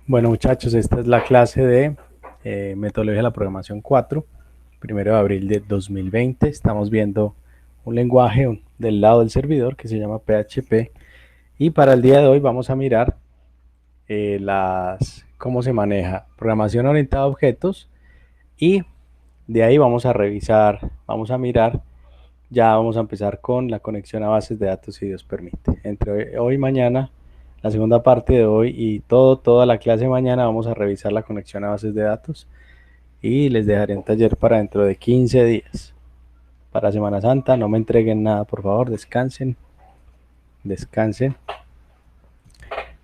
Bueno, muchachos, esta es la clase de Metodología de la Programación 4, 1 de abril de 2020. Estamos viendo un lenguaje del lado del servidor que se llama PHP. Y para el día de hoy vamos a mirar cómo se maneja programación orientada a objetos. Y de ahí vamos a revisar, vamos a mirar, ya vamos a empezar con la conexión a bases de datos, si Dios permite. Entre hoy y mañana, la segunda parte de hoy y toda la clase de mañana vamos a revisar la conexión a bases de datos y les dejaré un taller para dentro de 15 días. Para Semana Santa, no me entreguen nada, por favor, descansen, descansen.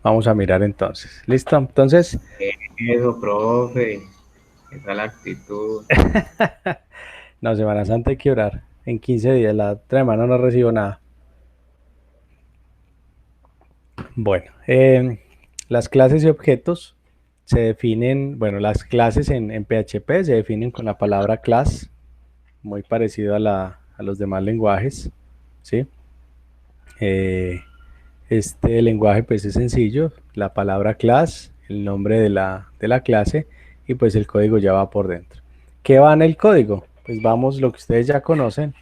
Vamos a mirar entonces. ¿Listo? Entonces. Eso, profe, esa es la actitud. No, Semana Santa hay que orar. En 15 días, la otra semana no recibo nada. Bueno, las clases y objetos se definen, bueno, las clases en PHP se definen con la palabra class, muy parecido a los demás lenguajes, ¿sí? Este lenguaje pues es sencillo, la palabra class, el nombre de la clase y pues el código ya va por dentro. ¿Qué va en el código? Pues vamos, lo que ustedes ya conocen,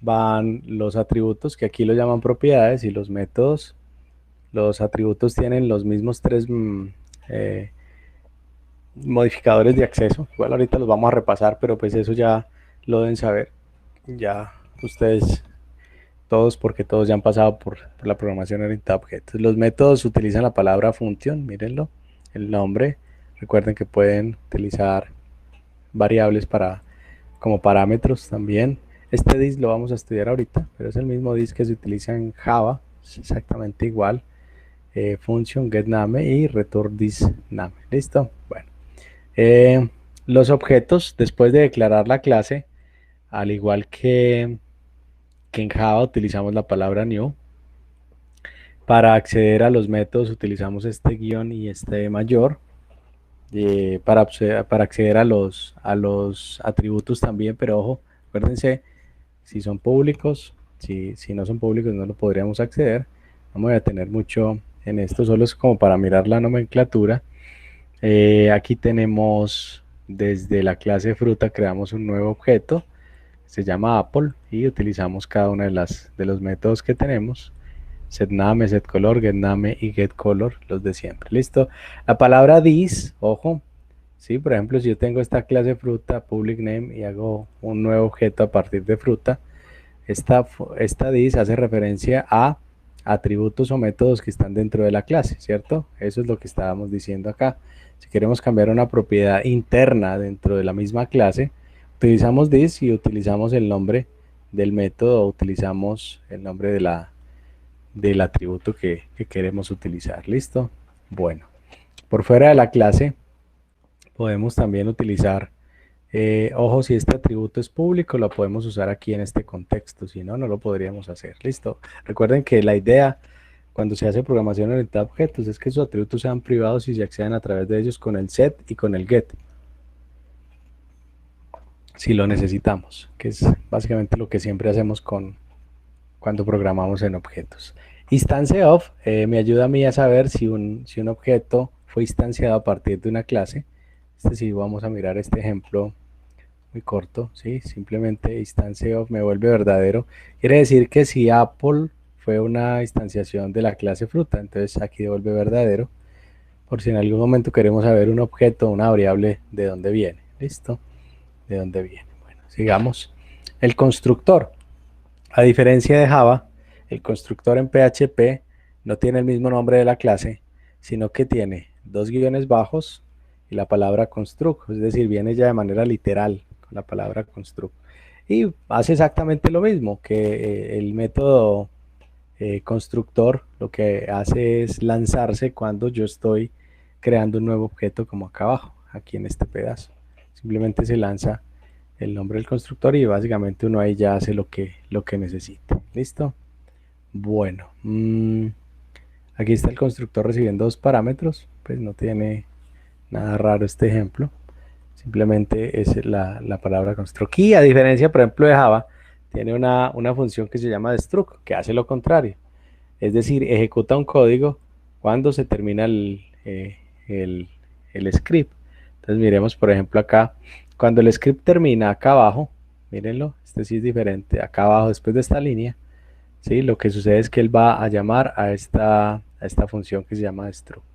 van los atributos que aquí lo llaman propiedades y los métodos. Los atributos tienen los mismos tres modificadores de acceso. Igual ahorita los vamos a repasar, pero pues eso ya lo deben saber. Ya ustedes todos, porque todos ya han pasado por la programación orientada a objetos. Los métodos utilizan la palabra function, mírenlo, el nombre. Recuerden que pueden utilizar variables como parámetros también. Este dis lo vamos a estudiar ahorita, pero es el mismo dis que se utiliza en Java, es exactamente igual. Function getName y return this name. ¿Listo? Bueno. Los objetos, después de declarar la clase, al igual que en Java utilizamos la palabra new. Para acceder a los métodos utilizamos este guión y este mayor. Para acceder a los atributos también, pero ojo, acuérdense, si son públicos, si no son públicos no lo podríamos acceder. No me voy a tener mucho en esto, solo es como para mirar la nomenclatura. Aquí tenemos desde la clase fruta, creamos un nuevo objeto, se llama Apple y utilizamos cada uno de los métodos que tenemos. SetName, SetColor, GetName y GetColor, los de siempre. ¿Listo? La palabra this, ojo, ¿sí? Por ejemplo, si yo tengo esta clase fruta, public name, y hago un nuevo objeto a partir de fruta, esta this hace referencia a atributos o métodos que están dentro de la clase, ¿cierto? Eso es lo que estábamos diciendo acá. Si queremos cambiar una propiedad interna dentro de la misma clase, utilizamos this y utilizamos el nombre del método o utilizamos el nombre del atributo que queremos utilizar. ¿Listo? Bueno, por fuera de la clase podemos también utilizar, ojo, si este atributo es público, lo podemos usar aquí en este contexto, si no, no lo podríamos hacer. ¿Listo? Recuerden que la idea cuando se hace programación orientada a objetos es que esos atributos sean privados y se accedan a través de ellos con el set y con el get, si lo necesitamos, que es básicamente lo que siempre hacemos cuando programamos en objetos. Instancia of me ayuda a mí a saber si un objeto fue instanciado a partir de una clase. Sí, vamos a mirar este ejemplo muy corto, ¿sí? Simplemente instancia of me vuelve verdadero. Quiere decir que si Apple fue una instanciación de la clase fruta, entonces aquí devuelve verdadero. Por si en algún momento queremos saber un objeto, una variable, de dónde viene. ¿Listo? De dónde viene. Bueno, sigamos. El constructor. A diferencia de Java, el constructor en PHP no tiene el mismo nombre de la clase, sino que tiene dos guiones bajos y la palabra construct, es decir, viene ya de manera literal con la palabra construct. Y hace exactamente lo mismo que el método constructor, lo que hace es lanzarse cuando yo estoy creando un nuevo objeto como acá abajo, aquí en este pedazo. Simplemente se lanza el nombre del constructor y básicamente uno ahí ya hace lo que necesite. ¿Listo? Bueno, aquí está el constructor recibiendo dos parámetros, pues no tiene nada raro este ejemplo, simplemente es la palabra construct. Y a diferencia, por ejemplo, de Java, tiene una función que se llama destruct, que hace lo contrario, es decir, ejecuta un código cuando se termina el script. Entonces miremos por ejemplo acá, cuando el script termina acá abajo, mírenlo, este sí es diferente, acá abajo después de esta línea, ¿sí? Lo que sucede es que él va a llamar a esta función que se llama struct.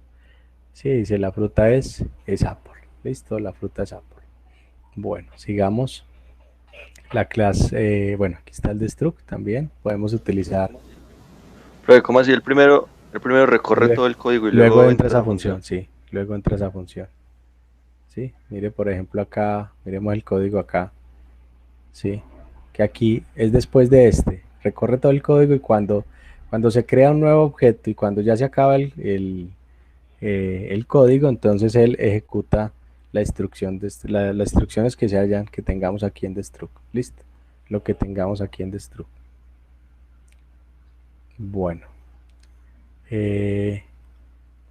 Sí, dice la fruta es apple. Listo, la fruta es apple. Bueno, sigamos. La clase, bueno, aquí está el destruct también. Podemos utilizar. Pero ¿cómo así? El primero recorre todo el código y Luego luego entra entra esa esa función, función. sí. Luego entra esa función. Sí, mire por ejemplo acá, miremos el código acá. Sí, que aquí es después de este. Recorre todo el código y cuando se crea un nuevo objeto y cuando ya se acaba el código, entonces él ejecuta la instrucción las instrucciones que tengamos aquí en destruct. Listo, lo que tengamos aquí en destruct. Bueno,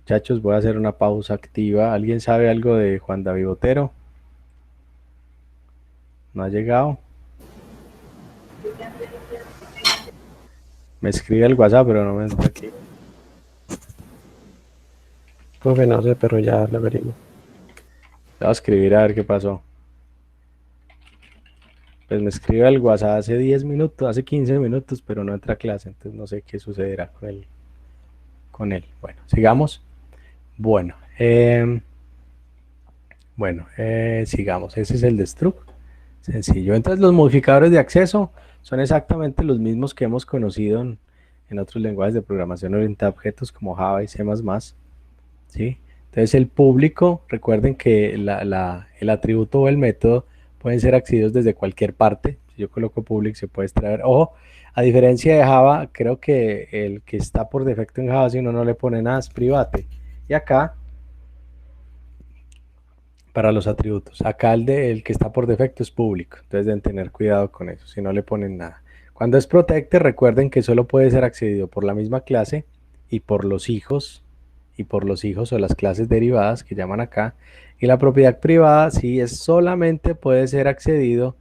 muchachos, voy a hacer una pausa activa. ¿Alguien sabe algo de Juan David Botero? ¿No ha llegado? Me escribe el WhatsApp, pero no me está aquí. Profe, no sé, pero ya lo averiguo. Le voy a escribir a ver qué pasó. Pues me escribe el WhatsApp hace 10 minutos, hace 15 minutos, pero no entra a clase, entonces no sé qué sucederá con él. Bueno, sigamos. Bueno, sigamos. Ese es el destruct. Sencillo. Entonces los modificadores de acceso son exactamente los mismos que hemos conocido en otros lenguajes de programación orientada a objetos como Java y C++. ¿Sí? Entonces el público, recuerden que el atributo o el método pueden ser accedidos desde cualquier parte. Si yo coloco public se puede extraer. Ojo, a diferencia de Java, creo que el que está por defecto en Java, si uno no le pone nada, es private. Y acá, para los atributos, acá el que está por defecto es público. Entonces deben tener cuidado con eso, si no le ponen nada. Cuando es protected, recuerden que solo puede ser accedido por la misma clase y por los hijos o las clases derivadas que llaman acá. Y la propiedad privada sí es solamente puede ser accedido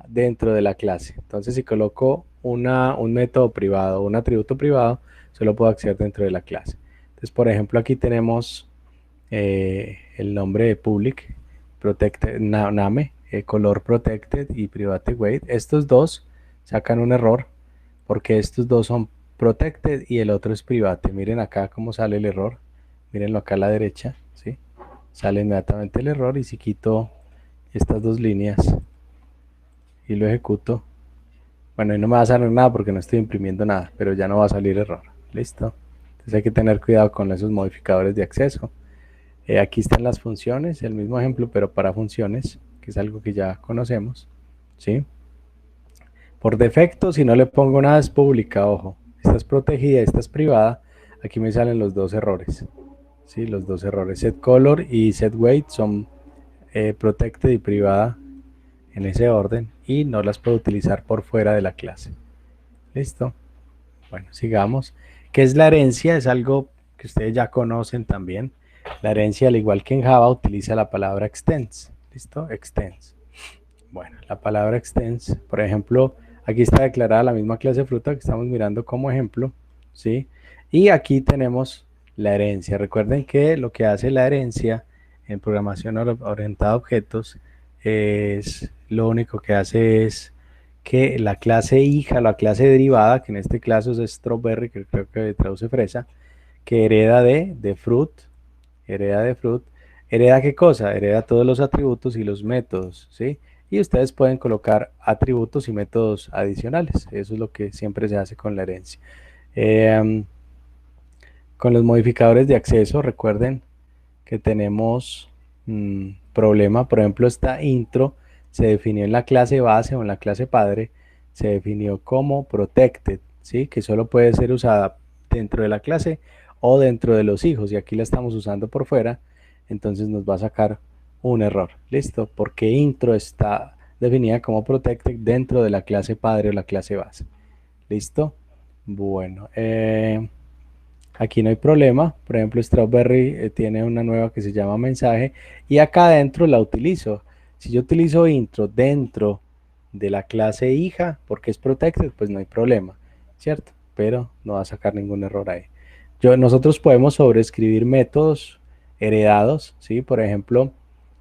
dentro de la clase. Entonces si coloco un método privado o un atributo privado, solo puedo acceder dentro de la clase. Entonces por ejemplo aquí tenemos el nombre de public, protected, name, color protected y private weight. Estos dos sacan un error porque estos dos son protected y el otro es private. Miren acá cómo sale el error. Mírenlo acá a la derecha, ¿sí? Sale inmediatamente el error y si quito estas dos líneas y lo ejecuto, bueno, ahí no me va a salir nada porque no estoy imprimiendo nada, pero ya no va a salir error. ¿Listo? Entonces hay que tener cuidado con esos modificadores de acceso. Aquí están las funciones, el mismo ejemplo, pero para funciones, que es algo que ya conocemos, ¿sí? Por defecto, si no le pongo nada es pública, ojo. Esta es protegida, esta es privada. Aquí me salen los dos errores. Sí, los dos errores. setColor y setWeight son protected y privada en ese orden y no las puedo utilizar por fuera de la clase. ¿Listo? Bueno, sigamos. ¿Qué es la herencia? Es algo que ustedes ya conocen también. La herencia, al igual que en Java, utiliza la palabra extends. ¿Listo? Extends. Bueno, la palabra extends, por ejemplo, aquí está declarada la misma clase de fruta que estamos mirando como ejemplo, ¿sí? Y aquí tenemos la herencia. Recuerden que lo que hace la herencia en programación orientada a objetos es lo único que hace es que la clase hija, la clase derivada, que en este caso es strawberry, que creo que traduce fresa, que hereda de fruit, hereda qué cosa, hereda todos los atributos y los métodos, ¿sí? Y ustedes pueden colocar atributos y métodos adicionales, eso es lo que siempre se hace con la herencia. Con los modificadores de acceso, recuerden que tenemos problema, por ejemplo, esta intro se definió en la clase base o en la clase padre, se definió como protected, ¿sí? Que solo puede ser usada dentro de la clase o dentro de los hijos, y aquí la estamos usando por fuera, entonces nos va a sacar un error, ¿listo? Porque intro está definida como protected dentro de la clase padre o la clase base, ¿listo? Bueno, aquí no hay problema, por ejemplo Strawberry tiene una nueva que se llama mensaje y acá adentro la utilizo. Si yo utilizo intro dentro de la clase hija porque es protected, pues no hay problema, ¿cierto? Pero no va a sacar ningún error ahí. Nosotros podemos sobreescribir métodos heredados, ¿sí? Por ejemplo,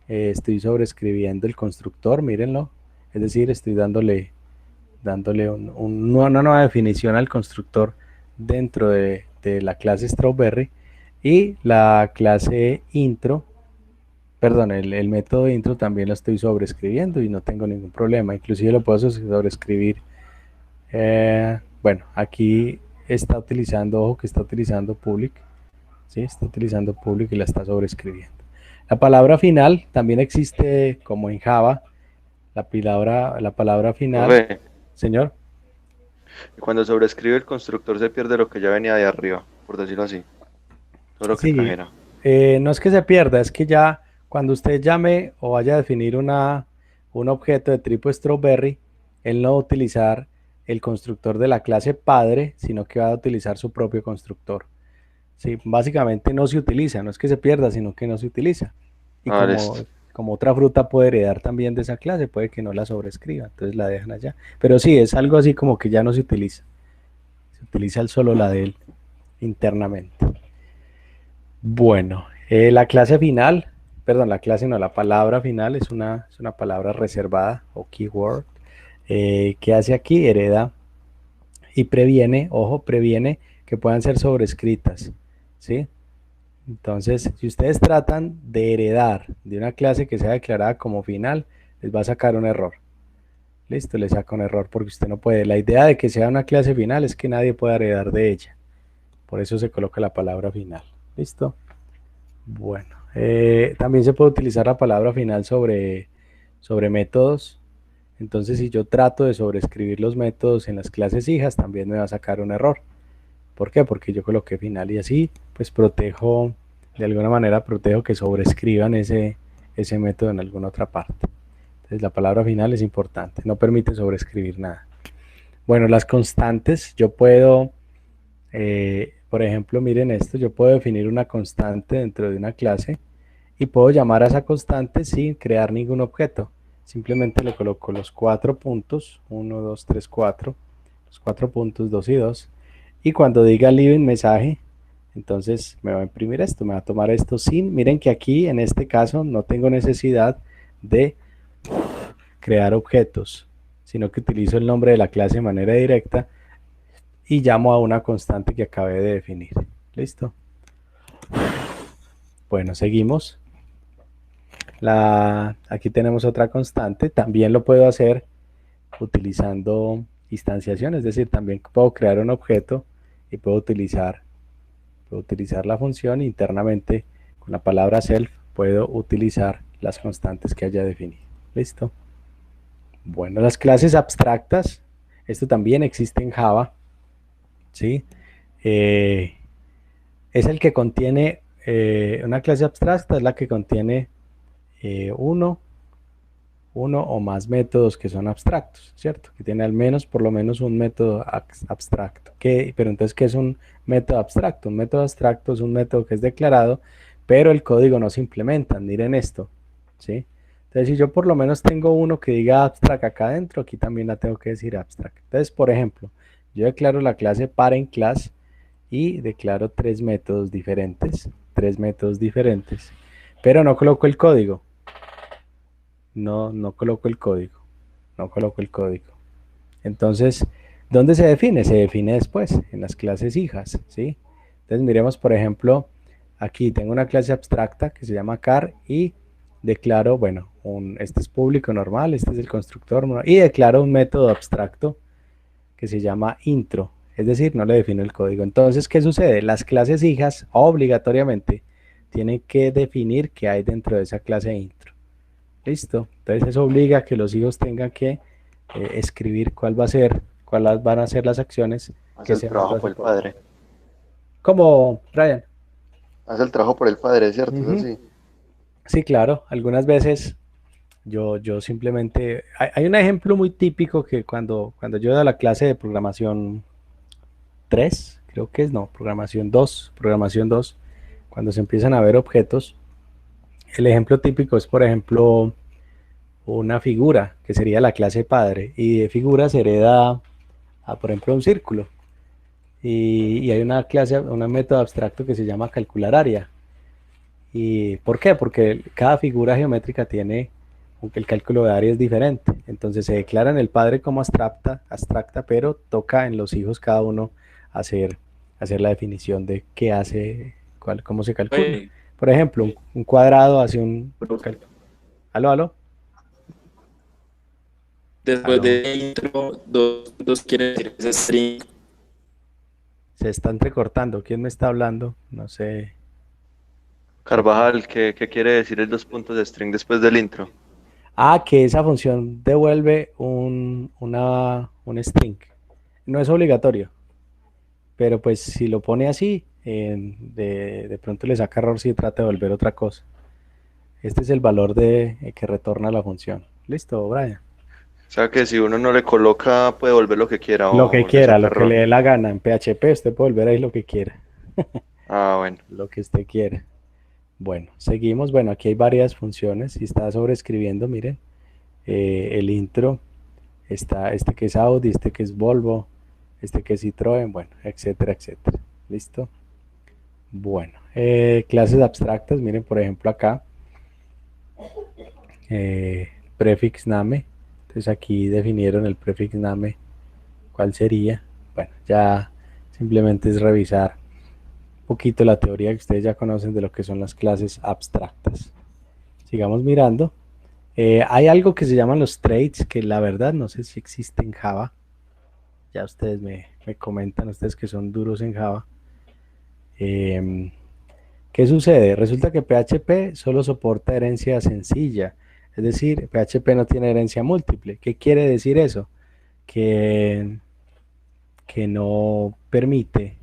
estoy sobreescribiendo el constructor, mírenlo. Es decir, estoy dándole una nueva definición al constructor dentro de la clase Strawberry, y la clase intro, perdón, el método intro también lo estoy sobreescribiendo y no tengo ningún problema. Inclusive lo puedo sobreescribir. Bueno, aquí está utilizando, ojo que está utilizando public, ¿sí? Está utilizando public y la está sobreescribiendo. La palabra final también existe como en Java. La palabra final, Profe, señor. cuando sobrescribe el constructor se pierde lo que ya venía de arriba, por decirlo así. Todo lo que Sí, trajera. no es que se pierda, es que ya cuando usted llame o vaya a definir un objeto de tipo Strawberry, él no va a utilizar el constructor de la clase padre, sino que va a utilizar su propio constructor. Sí, básicamente no se utiliza, no es que se pierda, sino que no se utiliza. Y Ah, listo. como otra fruta puede heredar también de esa clase, puede que no la sobrescriba, entonces la dejan allá. Pero sí, es algo así como que ya no se utiliza solo la de él internamente. Bueno, la clase final, perdón, la clase no, la palabra final es una palabra reservada o keyword. ¿Qué hace aquí? Hereda y previene, ojo, previene que puedan ser sobrescritas, ¿sí? Entonces, si ustedes tratan de heredar de una clase que sea declarada como final, les va a sacar un error. Listo, les saca un error porque usted no puede. La idea de que sea una clase final es que nadie pueda heredar de ella. Por eso se coloca la palabra final. ¿Listo? Bueno, también se puede utilizar la palabra final sobre métodos. Entonces, si yo trato de sobreescribir los métodos en las clases hijas, también me va a sacar un error. ¿Por qué? Porque yo coloqué final y así, pues protejo, de alguna manera protejo que sobrescriban ese método en alguna otra parte. Entonces, la palabra final es importante, no permite sobreescribir nada. Bueno, las constantes, yo puedo, por ejemplo, miren esto, yo puedo definir una constante dentro de una clase y puedo llamar a esa constante sin crear ningún objeto. Simplemente le coloco los 4 puntos, 1, 2, 3, 4, los 4 puntos, 2 y 2. Y cuando diga living mensaje, entonces me va a imprimir esto, me va a tomar esto sin, miren que aquí en este caso no tengo necesidad de crear objetos, sino que utilizo el nombre de la clase de manera directa y llamo a una constante que acabé de definir. ¿Listo? Bueno, seguimos. Aquí tenemos otra constante, también lo puedo hacer utilizando instanciación, es decir, también puedo crear un objeto y puedo utilizar la función internamente con la palabra self, puedo utilizar las constantes que haya definido. ¿Listo? Bueno, las clases abstractas, esto también existe en Java, ¿sí? Es el que contiene, una clase abstracta es la que contiene uno o más métodos que son abstractos, ¿cierto? Que tiene al menos, por lo menos un método abstracto. Pero entonces, ¿qué es un método abstracto? Un método abstracto es un método que es declarado, pero el código no se implementa. Miren esto, ¿sí? Entonces, si yo por lo menos tengo uno que diga abstract acá adentro, aquí también la tengo que decir abstract. Entonces, por ejemplo, yo declaro la clase parent class y declaro tres métodos diferentes, pero no coloco el código. No coloco el código, no coloco el código. Entonces, ¿dónde se define? Se define después, en las clases hijas, ¿sí? Entonces, miremos, por ejemplo, aquí tengo una clase abstracta que se llama car y declaro, bueno, este es público normal, este es el constructor, y declaro un método abstracto que se llama intro, es decir, no le defino el código. Entonces, ¿qué sucede? Las clases hijas obligatoriamente tienen que definir qué hay dentro de esa clase intro. Listo. Entonces eso obliga a que los hijos tengan que escribir cuáles van a ser las acciones Hace que el se van a trabajo por el padre. Como Brian. Hace el trabajo por el padre, ¿cierto? Ujú. Es así. Sí, claro. Algunas veces yo simplemente... Hay un ejemplo muy típico que cuando yo doy la clase de programación 3, creo que es, no, programación 2, cuando se empiezan a ver objetos, el ejemplo típico es, por ejemplo, una figura, que sería la clase padre, y de figura se hereda a, por ejemplo, un círculo. y hay una clase, un método abstracto que se llama calcular área. ¿Y por qué? Porque cada figura geométrica tiene, aunque el cálculo de área es diferente. Entonces se declara en el padre como abstracta, pero toca en los hijos cada uno hacer, hacer la definición de qué hace, cómo se calcula. Oye, Por ejemplo, un cuadrado hace un... profe, ¿Aló, aló? después Aló. de intro, dos quiere decir ese string. Se está entrecortando. ¿Quién me está hablando? No sé. Carvajal, ¿qué quiere decir el dos puntos de string después del intro? Ah, que esa función devuelve un string. No es obligatorio, pero pues si lo pone así, de pronto le saca error si trata de devolver otra cosa. Este es el valor que retorna la función. ¿Listo, Brian? O sea que si uno no le coloca, puede volver lo que quiera Lo que o le quiera, saca lo que error. le dé la gana. En PHP usted puede volver ahí lo que quiera. Ah, bueno. Lo que usted quiera. Bueno, seguimos. Bueno, aquí hay varias funciones. Si está sobreescribiendo, miren. El intro. Está este que es Audi, este que es Volvo, este que es Citroën, bueno, etcétera, etcétera. ¿Listo? Bueno, clases abstractas, miren por ejemplo acá, prefix name. Entonces aquí definieron el prefix name, ¿cuál sería? Bueno, ya simplemente es revisar un poquito la teoría que ustedes ya conocen de lo que son las clases abstractas. Sigamos mirando. Hay algo que se llaman los traits, que la verdad no sé si existe en Java. Ya ustedes me comentan, ustedes que son duros en Java. ¿Qué sucede? Resulta que PHP solo soporta herencia sencilla. Es decir, PHP no tiene herencia múltiple. ¿Qué quiere decir eso? Que no permite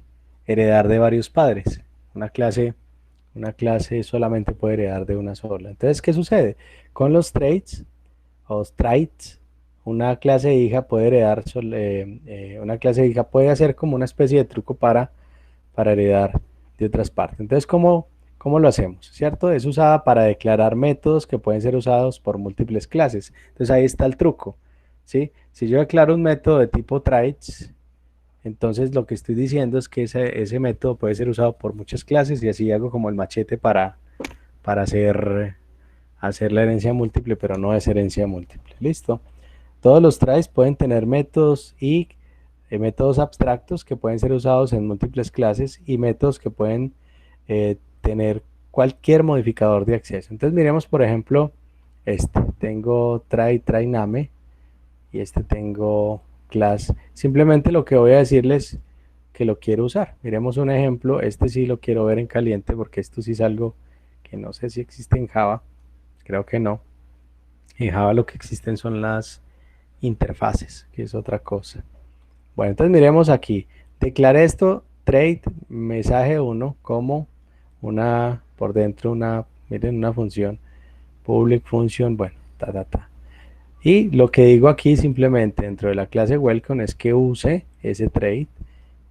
heredar de varios padres. Una clase solamente puede heredar de una sola. Entonces, ¿qué sucede? Con los traits, o traits, una clase hija puede heredar, una clase hija puede hacer como una especie de truco para heredar de otras partes. Entonces, ¿cómo lo hacemos? ¿Cierto? Es usada para declarar métodos que pueden ser usados por múltiples clases. Entonces, ahí está el truco, ¿sí? Si yo declaro un método de tipo traits, entonces lo que estoy diciendo es que ese método puede ser usado por muchas clases y así hago como el machete para hacer la herencia múltiple, pero no es herencia múltiple. ¿Listo? Todos los traits pueden tener métodos y métodos abstractos que pueden ser usados en múltiples clases y métodos que pueden tener cualquier modificador de acceso. Entonces miremos por ejemplo tengo try name y tengo class. Simplemente lo que voy a decirles que lo quiero usar. Miremos un ejemplo, sí lo quiero ver en caliente porque esto sí es algo que no sé si existe en Java, creo que no. En Java lo que existen son las interfaces, que es otra cosa. Bueno, entonces miremos aquí. Declaré esto, trait, mensaje 1, como por dentro miren, una función, public function, bueno, Y lo que digo aquí simplemente dentro de la clase welcome es que use ese trait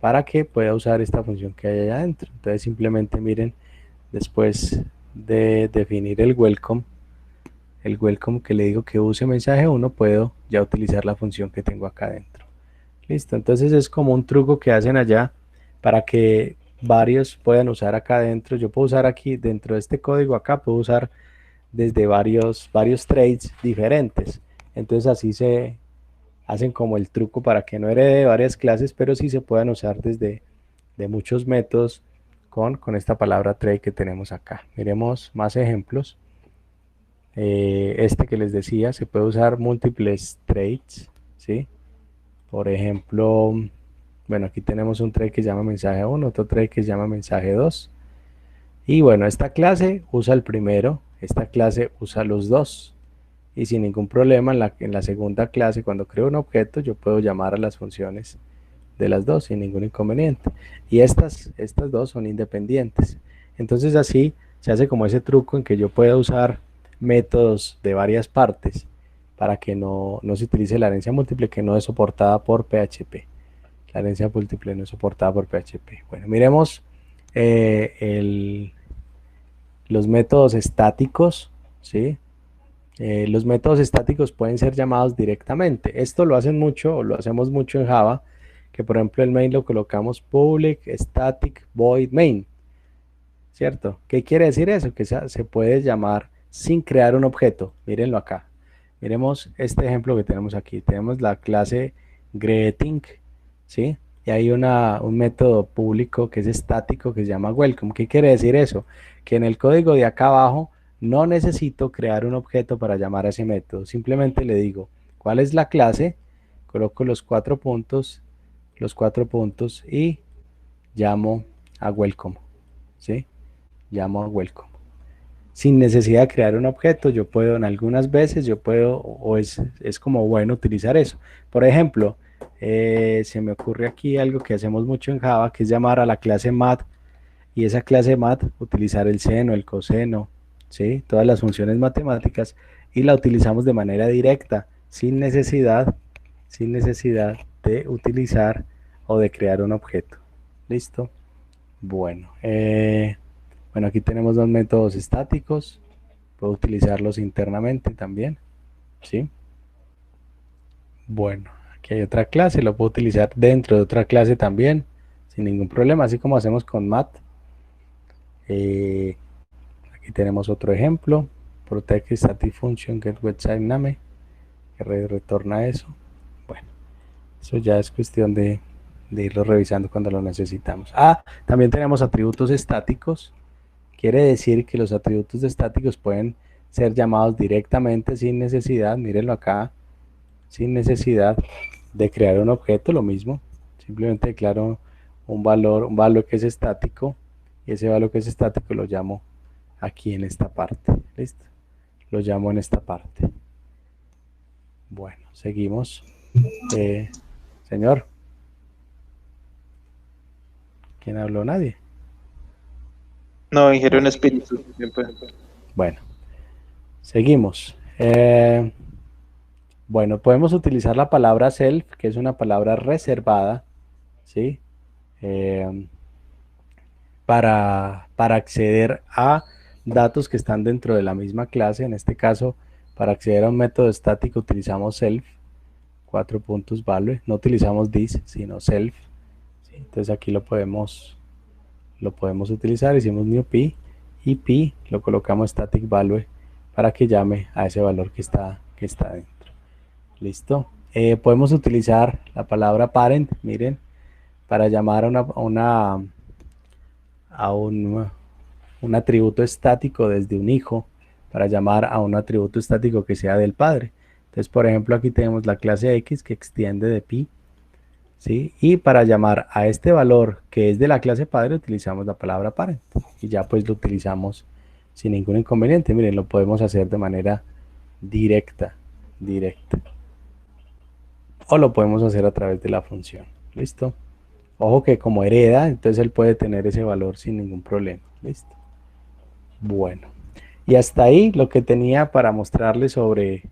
para que pueda usar esta función que hay allá adentro. Entonces simplemente miren, después de definir el welcome que le digo que use mensaje 1, puedo ya utilizar la función que tengo acá adentro. Listo, entonces es como un truco que hacen allá para que varios puedan usar acá adentro. Yo puedo usar aquí dentro de este código acá, puedo usar desde varios traits diferentes. Entonces así se hacen como el truco para que no herede varias clases, pero sí se puedan usar desde de muchos métodos con esta palabra trait que tenemos acá. Miremos más ejemplos. Que les decía, se puede usar múltiples traits, ¿sí? Por ejemplo, bueno, aquí tenemos un trait que se llama mensaje 1, otro trait que se llama mensaje 2. Y bueno, esta clase usa el primero, esta clase usa los dos. Y sin ningún problema, en la segunda clase, cuando creo un objeto, yo puedo llamar a las funciones de las dos sin ningún inconveniente. Y estas dos son independientes. Entonces así se hace como ese truco en que yo pueda usar métodos de varias partes para que no se utilice la herencia múltiple que no es soportada por PHP. La herencia múltiple no es soportada por PHP. Bueno, miremos los métodos estáticos, ¿sí? Los métodos estáticos pueden ser llamados directamente. Esto lo hacen mucho, o lo hacemos mucho en Java, que por ejemplo el main lo colocamos public static void main, ¿cierto? ¿Qué quiere decir eso? Que se puede llamar sin crear un objeto. Mírenlo acá. Miremos este ejemplo que tenemos aquí. Tenemos la clase greeting, ¿sí? Y hay un método público que es estático que se llama welcome. ¿Qué quiere decir eso? Que en el código de acá abajo no necesito crear un objeto para llamar a ese método. Simplemente le digo cuál es la clase, coloco los cuatro puntos y llamo a welcome, ¿sí? Llamo a welcome. Sin necesidad de crear un objeto, yo puedo, en algunas veces, o es como bueno utilizar eso. Por ejemplo, se me ocurre aquí algo que hacemos mucho en Java, que es llamar a la clase math, y esa clase math, utilizar el seno, el coseno, ¿sí? Todas las funciones matemáticas, y la utilizamos de manera directa, sin necesidad de utilizar o de crear un objeto. ¿Listo? Bueno, bueno, aquí tenemos dos métodos estáticos. Puedo utilizarlos internamente también, ¿sí? Bueno, aquí hay otra clase, lo puedo utilizar dentro de otra clase también, sin ningún problema, así como hacemos con math. Aquí tenemos otro ejemplo, protect static function get website name, que retorna eso. Bueno, eso ya es cuestión de irlo revisando cuando lo necesitamos. También tenemos atributos estáticos. Quiere decir que los atributos estáticos pueden ser llamados directamente sin necesidad, mírenlo acá, sin necesidad de crear un objeto, lo mismo. Simplemente declaro un valor que es estático, y ese valor que es estático lo llamo aquí en esta parte. ¿Listo? Lo llamo en esta parte. Bueno, seguimos. Señor. ¿Quién habló? Nadie. No, ingiero un espíritu. Bueno, seguimos. Bueno, podemos utilizar la palabra self, que es una palabra reservada, ¿sí? Para acceder a datos que están dentro de la misma clase. En este caso, para acceder a un método estático utilizamos self, 4 puntos value, no utilizamos this, sino self, ¿sí? Entonces aquí lo podemos utilizar, hicimos new p, y p lo colocamos static value para que llame a ese valor que está dentro. Listo. Podemos utilizar la palabra parent, miren, para llamar a un atributo estático desde un hijo, para llamar a un atributo estático que sea del padre. Entonces, por ejemplo, aquí tenemos la clase x que extiende de pi, ¿sí? Y para llamar a este valor que es de la clase padre utilizamos la palabra parent, y ya pues lo utilizamos sin ningún inconveniente. Miren, lo podemos hacer de manera directa, o lo podemos hacer a través de la función. ¿Listo? Ojo que como hereda, entonces él puede tener ese valor sin ningún problema. ¿Listo? Bueno, y hasta ahí lo que tenía para mostrarles sobre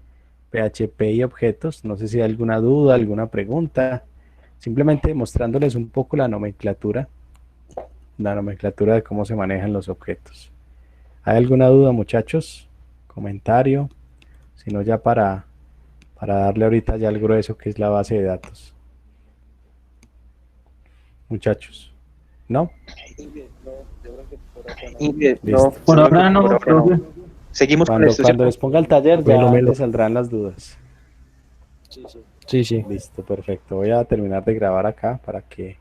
PHP y objetos. No sé si hay alguna duda, alguna pregunta. Simplemente mostrándoles un poco la nomenclatura de cómo se manejan los objetos. ¿Hay alguna duda, muchachos? ¿Comentario? Si no, ya para darle ahorita ya el grueso que es la base de datos. Muchachos, ¿no? No, por ahora no, profe. Seguimos con esto. Cuando les ponga el taller ya Melo. les saldrán las dudas. Sí, sí. Listo, perfecto. Voy a terminar de grabar acá para que